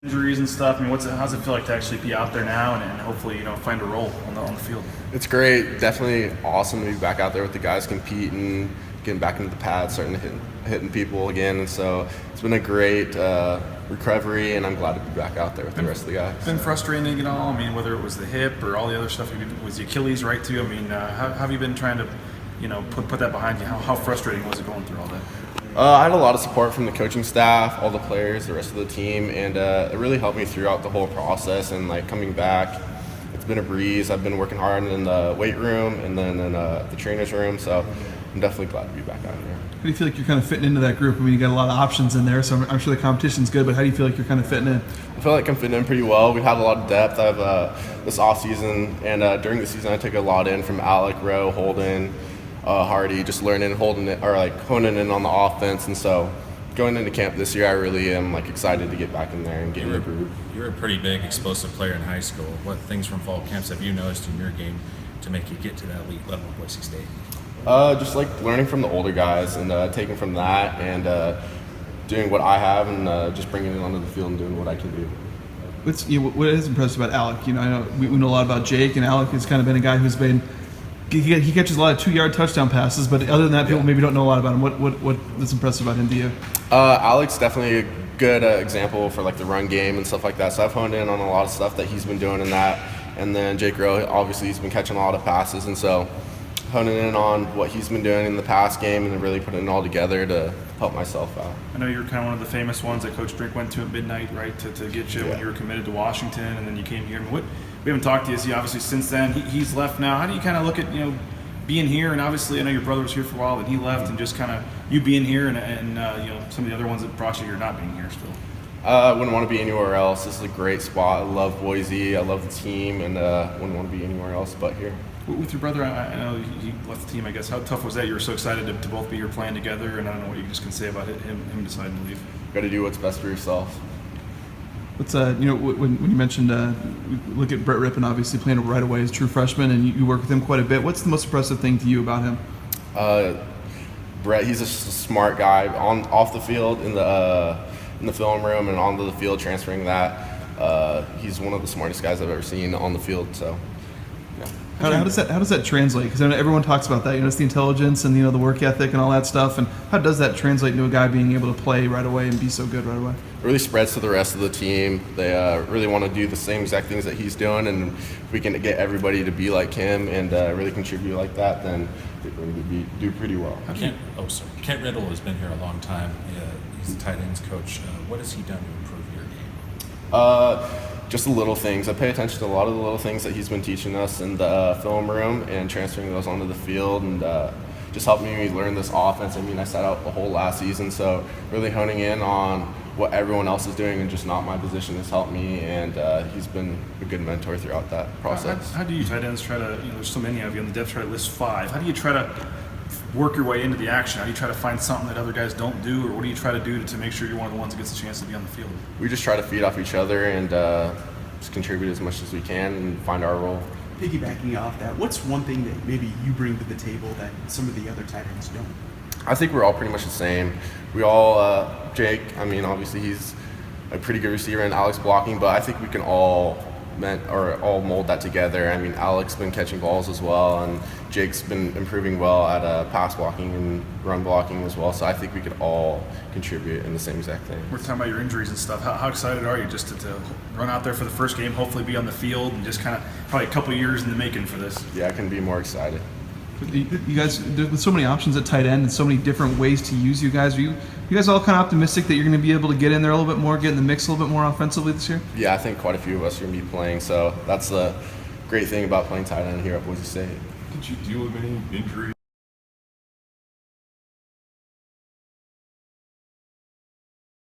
Injuries and stuff. I mean, how's it feel like to actually be out there now and hopefully find a role on the field? It's great. Definitely awesome to be back out there with the guys competing, getting back into the pads, starting to hitting people again. And so it's been a great recovery, and I'm glad to be back out there with the rest of the guys. Been frustrating at all? I mean, whether it was the hip or all the other stuff, was the Achilles right too? I mean, how have you been trying to put that behind you? How frustrating was it going through all that? I had a lot of support from the coaching staff, all the players, the rest of the team, and it really helped me throughout the whole process. And coming back, it's been a breeze. I've been working hard in the weight room and then in the trainer's room, so I'm definitely glad to be back out here. How do you feel like you're kind of fitting into that group? I mean, you got a lot of options in there, so I'm sure the competition's good, but how do you feel like you're kind of fitting in? I feel like I'm fitting in pretty well. We've had a lot of depth. I've this off season and during the season I took a lot in from Alec, Rowe, Holden, Hardy, just learning and honing in on the offense. And so going into camp this year, I really am excited to get back in there and get in the groove. You were a pretty big explosive player in high school. What things from fall camps have you noticed in your game to make you get to that elite level of Boise State? Just learning from the older guys and taking from that and doing what I have and just bringing it onto the field and doing what I can do. What is impressive about Alec? I know we know a lot about Jake, and Alec has kind of been a guy who's been he catches a lot of 2-yard touchdown passes, but other than that, people maybe don't know a lot about him. What is impressive about him to you? Alex definitely a good example for the run game and stuff like that. So I've honed in on a lot of stuff that he's been doing in that. And then Jake Rowe, obviously, he's been catching a lot of passes, and so honing in on what he's been doing in the pass game and then really putting it all together to help myself out. I know you're kind of one of the famous ones that Coach Drink went to at midnight, right, to get you when you were committed to Washington, and then you came here. I mean, we haven't talked to you, obviously, since then. He's left now. How do you kind of look at, being here, and obviously I know your brother was here for a while, and he left, and just kind of you being here and some of the other ones that brought you here not being here still? I wouldn't want to be anywhere else. This is a great spot. I love Boise. I love the team, and wouldn't want to be anywhere else but here. With your brother, I know he left the team, I guess. How tough was that? You were so excited to both be here playing together, and I don't know what you just can say about him deciding to leave. Got to do what's best for yourself. What's when you mentioned look at Brett Rippon, obviously playing right away as a true freshman, and you work with him quite a bit. What's the most impressive thing to you about him? Brett, he's a smart guy off the field in the film room and onto the field transferring that. He's one of the smartest guys I've ever seen on the field. So. Yeah. How does that translate? Because I know everyone talks about that. It's the intelligence and the work ethic and all that stuff. And how does that translate into a guy being able to play right away and be so good right away? It really spreads to the rest of the team. They really want to do the same exact things that he's doing, and if we can get everybody to be like him and really contribute like that, then we're going to do pretty well. Kent Riddle has been here a long time. He's the tight ends coach. What has he done to improve your game? Just the little things. I pay attention to a lot of the little things that he's been teaching us in the film room and transferring those onto the field, and just helping me learn this offense. I mean, I sat out the whole last season, so really honing in on what everyone else is doing and just not my position has helped me, and he's been a good mentor throughout that process. How do you tight ends try to, there's so many of you on the depth chart, list 5. How do you try to work your way into the action? How do you try to find something that other guys don't do, or what do you try to do to make sure you're one of the ones that gets a chance to be on the field? We just try to feed off each other and just contribute as much as we can and find our role. Piggybacking off that, what's one thing that maybe you bring to the table that some of the other tight ends don't? I think we're all pretty much the same. We all, Jake, I mean, obviously he's a pretty good receiver and Alex blocking, but I think we can all mold that together. I mean, Alex been catching balls as well, and Jake's been improving well at pass blocking and run blocking as well. So I think we could all contribute in the same exact thing. We're talking about your injuries and stuff. How excited are you just to run out there for the first game, hopefully be on the field, and just kind of probably a couple of years in the making for this? Yeah, I can be more excited. You guys, with so many options at tight end and so many different ways to use you guys, are you guys all kind of optimistic that you're going to be able to get in there a little bit more, get in the mix a little bit more offensively this year? Yeah, I think quite a few of us are going to be playing, so that's the great thing about playing tight end here at Boise State. Did you deal with any injuries